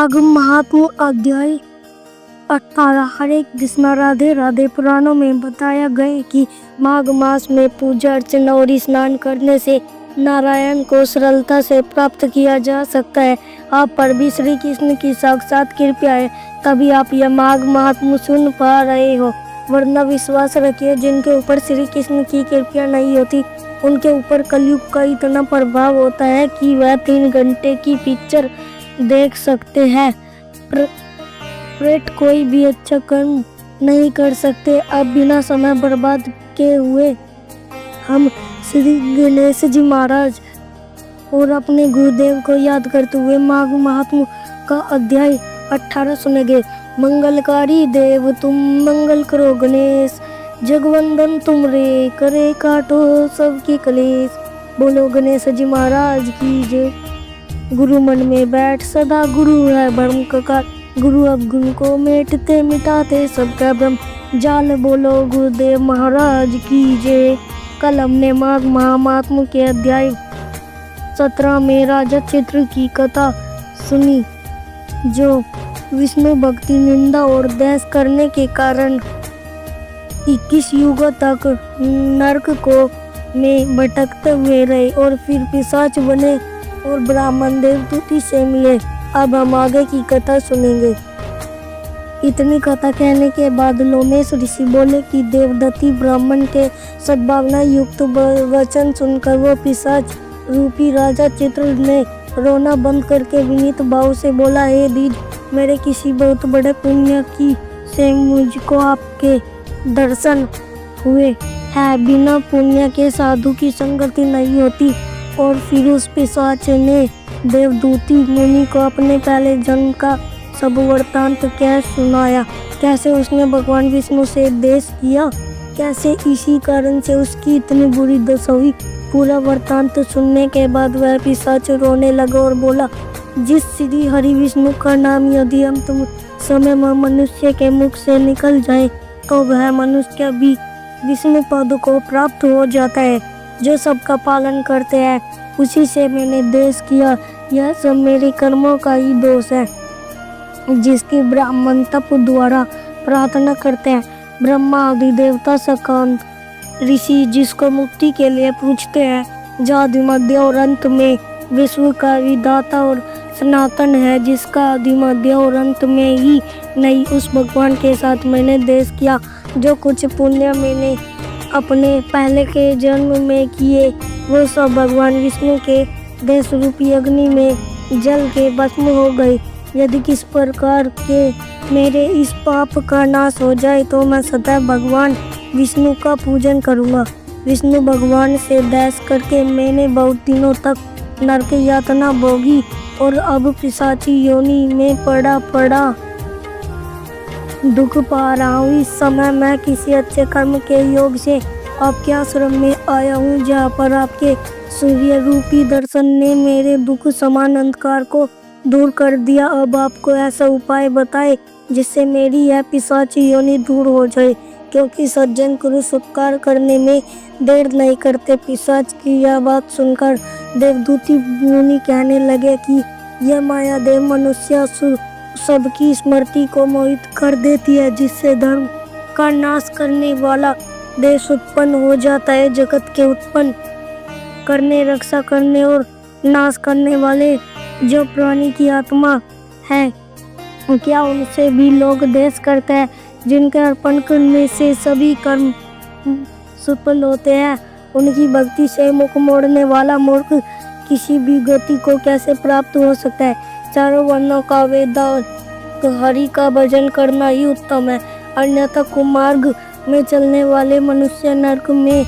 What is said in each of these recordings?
माघ महात्म अध्याय 18। हरे कृष्णा। राधे राधे। पुराणों में बताया गया कि माघ मास में पूजा अर्चना और स्नान करने से नारायण को सरलता से प्राप्त किया जा सकता है। आप पर भी श्री कृष्ण की साक्षात कृपा है, तभी आप यह माघ महात्म सुन पा रहे हो, वरना विश्वास रखिए जिनके ऊपर श्री कृष्ण की कृपा नहीं होती उनके ऊपर कलयुग का इतना प्रभाव होता है कि वह 3 घंटे की पिक्चर देख सकते हैं। प्रेट कोई भी अच्छा कर्म नहीं कर सकते। अब बिना समय बर्बाद किए हुए हम श्री गणेश जी महाराज और अपने गुरुदेव को याद करते हुए माघ महात्म का अध्याय 18 सुनेंगे। मंगलकारी देव तुम मंगल करो गणेश, जगवंदन तुम रे, करे काटो सबके कलेश। बोलो गणेश जी महाराज की जय। गुरु मन में बैठ सदा गुरु है ब्रह्म का, गुरु अवगुण को मेटते मिटाते सबका ब्रह्म जाल। बोलो गुरुदेव महाराज की जय। कल हमने माघ महात्म के अध्याय 17 में राजा चित्र की कथा सुनी, जो विष्णु भक्ति निंदा और द्वेष करने के कारण 21 युगों तक नरक को में भटकते हुए रहे और फिर पिशाच बने और ब्राह्मण देवदूती से मिले। अब हम आगे की कथा सुनेंगे। इतनी कथा कहने के बाद लोमेश ऋषि बोले कि देवदत्ती ब्राह्मण के सद्भावना युक्त वचन सुनकर वो पिशाच रूपी राजा चित्र ने रोना बंद करके विनीत भाव से बोला, हे दीज, मेरे किसी बहुत बड़े पुण्य की से मुझको आपके दर्शन हुए है। बिना पुण्य के साधु की संगति नहीं होती। और फिर उस पिशाच ने देवदूती मुनि को अपने पहले जन्म का सब वृत्तांत कह सुनाया, कैसे उसने भगवान विष्णु से द्वेष किया, कैसे इसी कारण से उसकी इतनी बुरी दशा हुई। पूरा वृत्तांत सुनने के बाद वह पिशाच रोने लगा और बोला, जिस श्री हरि विष्णु का नाम यदि अंत समय में मनुष्य के मुख से निकल जाए तो वह मनुष्य भी विष्णु पद को प्राप्त हो जाता है। जो सबका पालन करते हैं उसी से मैंने द्वेष किया। यह सब मेरे कर्मों का ही दोष है, जिसकी ब्राह्मण तप द्वारा प्रार्थना करते हैं। ब्रह्मा आदि देवता सकांत ऋषि जिसको मुक्ति के लिए पूछते हैं, जो आदि मध्य और अंत में विश्व का विधाता और सनातन है, जिसका आदि मध्य और अंत में ही नहीं, उस भगवान के साथ मैंने द्वेष किया। जो कुछ पुण्य मैंने अपने पहले के जन्म में किए वो सब भगवान विष्णु के देश रूपी अग्नि में जल के भस्म हो गए। यदि किस प्रकार के मेरे इस पाप का नाश हो जाए तो मैं सदा भगवान विष्णु का पूजन करूंगा। विष्णु भगवान से द्वेष करके मैंने बहुत दिनों तक नरक यातना भोगी और अब पिशाची योनि में पड़ा दुख पा रहा हूँ। इस समय मैं किसी अच्छे कर्म के योग से आपके आश्रम में आया हूँ, जहाँ पर आपके सूर्य रूपी दर्शन ने मेरे दुख समान अंधकार को दूर कर दिया। अब आपको ऐसा उपाय बताए जिससे मेरी यह पिशाची योनि दूर हो जाए, क्योंकि सज्जन पुरुष उपकार करने में देर नहीं करते। पिशाच की यह बात सुनकर देवदूती मुनि कहने लगे कि यह माया देव मनुष्य असुर सबकी स्मृति को मोहित कर देती है, जिससे धर्म का नाश करने वाला देश उत्पन्न हो जाता है। जगत के उत्पन्न करने, रक्षा करने और नाश करने वाले जो प्राणी की आत्मा है, क्या उनसे भी लोग द्वेष करते हैं? जिनके अर्पण करने से सभी कर्म सफल होते हैं, उनकी भक्ति से मुख मोड़ने वाला मूर्ख किसी भी गति को कैसे प्राप्त हो सकता है? चारों वर्णों का वेद हरि का भजन करना ही उत्तम है, अन्यथा कुमार्ग में चलने वाले मनुष्य नरक में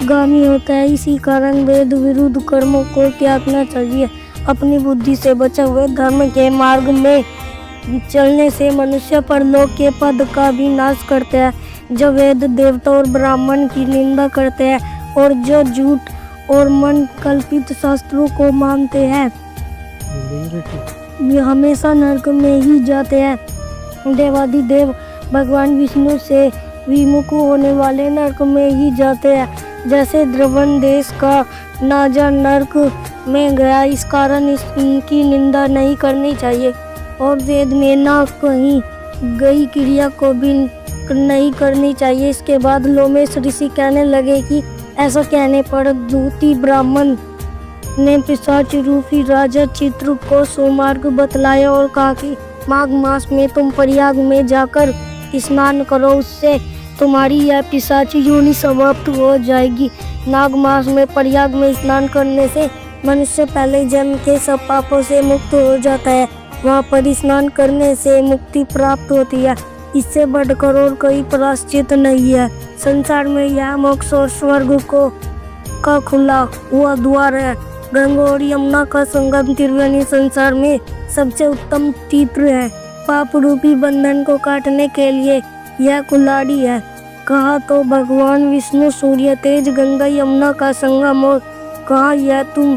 गामी होता है। इसी कारण वेद विरुद्ध कर्मों को त्यागना चाहिए। अपनी बुद्धि से बचे हुए धर्म के मार्ग में चलने से मनुष्य परलोक के पद का भी नाश करते हैं। जो वेद देवता और ब्राह्मण की निंदा करते हैं और जो झूठ और मन कल्पित शास्त्रों को मानते हैं, ये हमेशा नरक में ही जाते हैं। देवादिदेव भगवान विष्णु से विमुख होने वाले नरक में ही जाते हैं। जैसे द्रवण देश का नाजा नरक में गया, इस कारण इनकी निंदा नहीं करनी चाहिए। और वेद में ना कहीं गई क्रिया को भी नहीं करनी चाहिए। इसके बाद लोमेश ऋषि कहने लगे कि ऐसा कहने पर दूती ब्राह्मण ने पिशाच रूपी राजा चित्रकूट को सुमार्ग बतलाया और कहा कि माघ मास में तुम प्रयाग में जाकर स्नान करो, उससे तुम्हारी यह पिशाच योनि समाप्त हो जाएगी। माघ मास में प्रयाग में स्नान करने से मनुष्य पहले जन्म के सब पापों से मुक्त हो जाता है। वहाँ पर स्नान करने से मुक्ति प्राप्त होती है। इससे बढ़कर और कोई प्रायश्चित नहीं है। संसार में यह मोक्ष और स्वर्ग का खुला हुआ द्वार है। गंगा और यमुना का संगम त्रिवेणी संसार में सबसे उत्तम तीर्थ है। पाप रूपी बंधन को काटने के लिए यह कुल्हाड़ी है। कहा तो भगवान विष्णु सूर्य तेज गंगा यमुना का संगम, और कहा यह तुम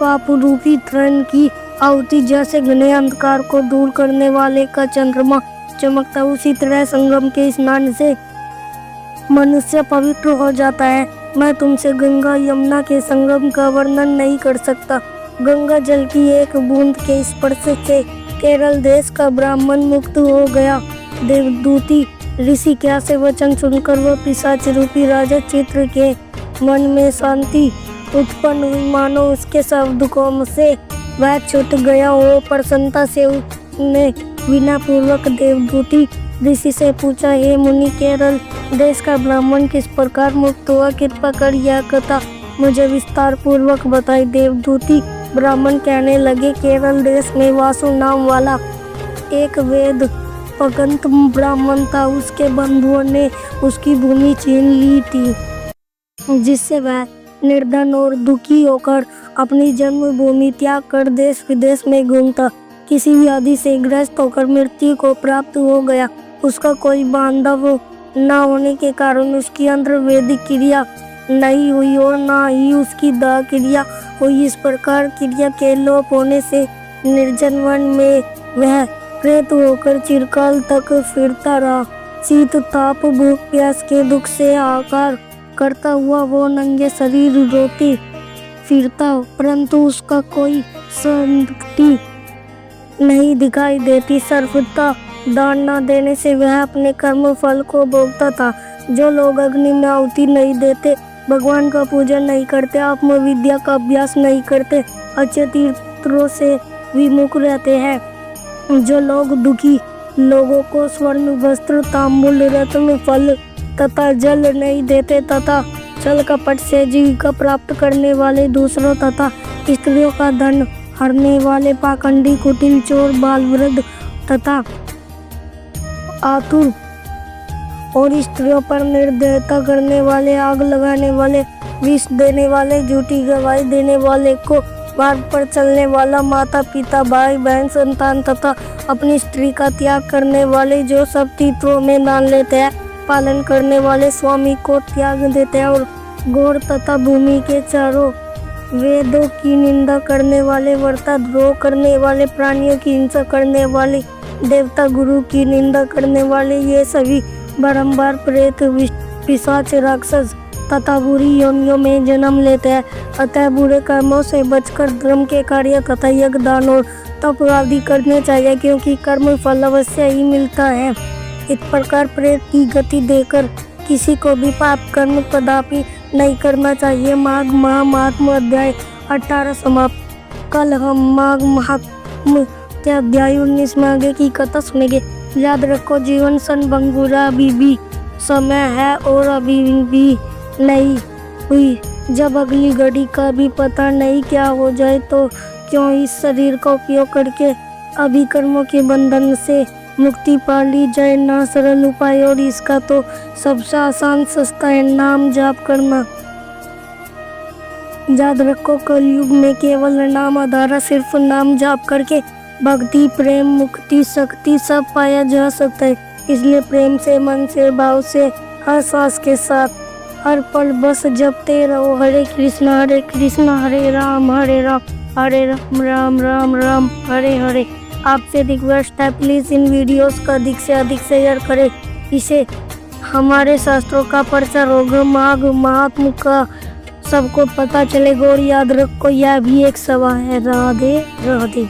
पाप रूपी तृण की आहुति जैसे घने अंधकार को दूर करने वाले का चंद्रमा चमकता। उसी तरह संगम के स्नान से मनुष्य पवित्र हो जाता है। मैं तुमसे गंगा यमुना के संगम का वर्णन नहीं कर सकता। गंगा जल की एक बूंद के स्पर्श से केरल देश का ब्राह्मण मुक्त हो गया। देवदूती ऋषि के ऐसे वचन सुनकर वह पिशाच रूपी राजा चित्र के मन में शांति उत्पन्न हुई, मानो उसके सब दुखों से वह छूट गया हो। प्रसन्नता से उसने विनय पूर्वक देवदूती ऋषि से पूछा, हे मुनि, केरल देश का ब्राह्मण किस प्रकार मुक्त हुआ? कृपा कर यह कथा मुझे विस्तार पूर्वक बताई। देवदूती ब्राह्मण कहने लगे, केरल देश में वासु नाम वाला एक वेद भगंत ब्राह्मण था। उसके बंधुओं ने उसकी भूमि छीन ली थी, जिससे वह निर्धन और दुखी होकर अपनी जन्मभूमि त्याग कर देश विदेश में घूमता। किसी व्याधि से ग्रस्त होकर मृत्यु को प्राप्त हो गया। उसका कोई बांधव न होने के कारण उसकी अंतर्वैदिक क्रिया नहीं हुई और न ही उसकी दाह क्रिया हुई। इस प्रकार क्रिया के लोप होने से निर्जन वन में वह प्रेत होकर चिरकाल तक फिरता रहा। शीत ताप भूख प्यास के दुख से आकार करता हुआ वो नंगे शरीर रोती फिरता, परंतु उसका कोई संगति नहीं दिखाई देती। सर्वथा दान न देने से वह अपने कर्म फल को भोगता था। जो लोग अग्नि में आहुति नहीं देते, भगवान का पूजन नहीं करते, आत्मविद्या का अभ्यास नहीं करते, अच्छे तीर्थों से विमुख रहते हैं, जो लोग दुखी लोगों को स्वर्ण वस्त्र तांबूल रत्न फल तथा जल नहीं देते, तथा छल कपट से जीविका प्राप्त करने वाले दूसरों तथा स्त्रियों का धन हरने वाले पाखंडी कुटिल चोर बाल वृद्ध तथा आतुर और स्त्रियों पर निर्दयता करने वाले, आग लगाने वाले, विष देने वाले, झूठी गवाही देने वाले को मार्ग पर चलने वाला, माता पिता भाई बहन संतान तथा अपनी स्त्री का त्याग करने वाले, जो सब तीर्थों में दान लेते हैं, पालन करने वाले, स्वामी को त्याग देते हैं और गौर तथा भूमि के चारों वेदों की निंदा करने वाले, व्रता द्रोह करने वाले, प्राणियों की हिंसा करने वाले, देवता गुरु की निंदा करने वाले, ये सभी बारंबार प्रेत पिशाच राक्षस तथा बुरी योनियों में जन्म लेते हैं। अतः बुरे कर्मों से बचकर धर्म के कार्य तथा यज्ञ दान और तप आदि करने चाहिए, क्योंकि कर्म फल अवश्य ही मिलता है। इस प्रकार प्रेत की गति देकर किसी को भी पाप कर्म कदापि नहीं करना चाहिए। माघ माह महात्म अध्याय 18 समाप्त। कल हम माघ महात्म के अध्याय 19 में आगे की कथा सुनेंगे। याद रखो, जीवन संभंगुरा अभी भी समय है और अभी भी नहीं हुई। जब अगली घड़ी का भी पता नहीं क्या हो जाए, तो क्यों इस शरीर का उपयोग करके अभी कर्मों के बंधन से मुक्ति पा ली जाए। ना सरल उपाय और इसका तो सबसे आसान सस्ता है, नाम जाप करना। याद रखो, कलयुग में केवल नाम आधारा, सिर्फ नाम जाप करके भक्ति प्रेम मुक्ति शक्ति सब पाया जा सकता है। इसलिए प्रेम से मन से भाव से हर सांस के साथ हर पल बस जपते रहो। हरे कृष्णा हरे राम राम राम राम हरे हरे। आपसे रिक्वेस्ट है, प्लीज इन वीडियोस का अधिक से अधिक शेयर करें। इसे हमारे शास्त्रों का प्रचार होगा, माघ महात्म का सबको पता चलेगा। और याद रखो, यह भी एक सभा है। राधे राधे।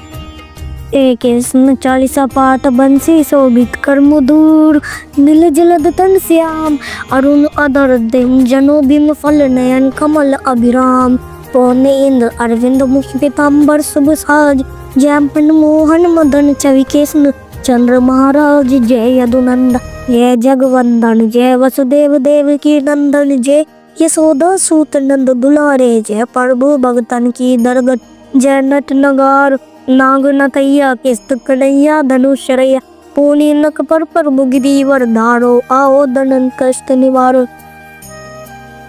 एक कृष्ण चालीसा पाठ बंसी शोभित कर मधुर नील जलद तन श्याम अरुण अधर दिन जनो बिम फल नयन कमल अभिराम पौने इंद्र अरविंद मुख पीताम्बर शुभ साज जयपन मोहन मदन छवि कृष्ण चंद्र महाराज जय यदुनंद जय जगवंदन जय वसुदेव देव की नंदन जय यशोदा सूत नंद दुलारे जय प्रभु भगतन की दरगत जय नट नगार नाग नथैया किस्त कन्हैया धनुषरैया पूनी नक पर मुगिरीवर धारो आओ दनन कष्ट निवारो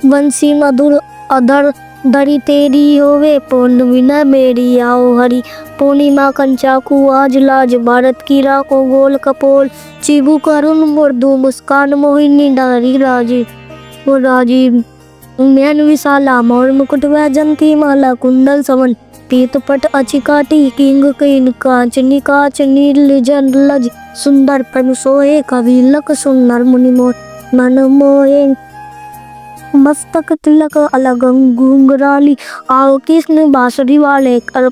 बंसी मधुर अधर धरी तेरी होवे पूर्ण विना मेरी आओ हरि पूर्णिमा कंचाकू आज लाज भारत की राखो गोल कपोल चिबू करुण मुर्दू मुस्कान मोहिनी डारी राजीव नयन विशाला मोर मुकुट वैजंती माला कुंडल समन पीत पट अचिकाटी किंग कीन कांचनी कांच नील जन लज सुंदर पन सोए कवि लक सुंदर मुनि मोर मन मोहे मस्तक तिलक अलग घुंघराली आओ कृष्ण बांसुरी वाले कर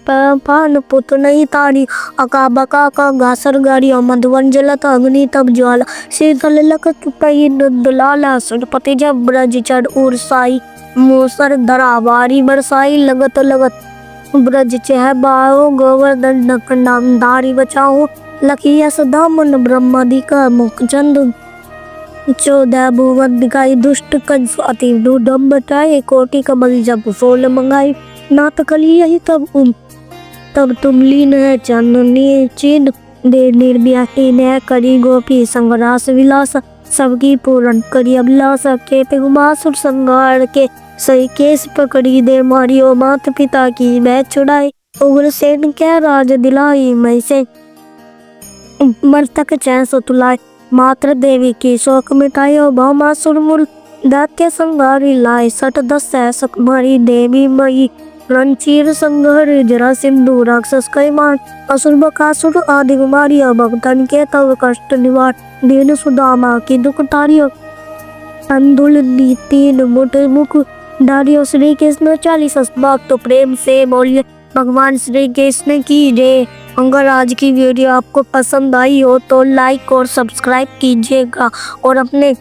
पान पुत नहीं तारी अका बका का घासर गाड़ी और मधुवन जलत अग्नि तब ज्वाला शीतल लक कई दुलाला सुरपति जब ब्रज चढ़ उर्साई मूसर धरा बारी बरसाई लगत लगत ब्रज चह बाओ गोवर्धन नक नाम धारी बचाओ लखिया सदा मन ब्रह्मादि का मुख चंद 14 भुवन दिखाई दुष्ट कंस अति दुर्दम बटाए कोटि कमल जब फूल मंगाई नाथ कली यही तब तुम लीन है चांदनी चिन्ह दे निर्व्याही ने करी गोपी संगरास विलास सबकी पूर्ण करी अभिलाषा के पिगुमासुर संगार के सही केस पकड़ी दे मारियो मात पिता की मैं छुड़ाई उग्रसेन क्या राज दिलाई मैं से मस्तक चैन सुतुलाए मात्र देवी की शोक मिटायो भौमासुर मूल दैत्य संगारी लाए 10 सक मारी देवी मई रणचीर संघर जरा सिंधु राक्षस कई मार असुर बकासुर आदि मारियो भक्तन के तव कष्ट निवार दीन सुदामा की दुख तारियो अंधुल ली 3 मुठ मुख डारियो श्री कृष्ण 40 श्लोक तो प्रेम से बोलिए भगवान श्री कृष्ण की जय। अगर आज की वीडियो आपको पसंद आई हो तो लाइक और सब्सक्राइब कीजिएगा और अपने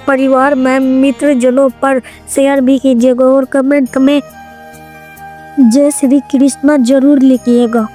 परिवार में मित्रजनों पर शेयर भी कीजिएगा और कमेंट में जय श्री कृष्ण जरूर लिखिएगा।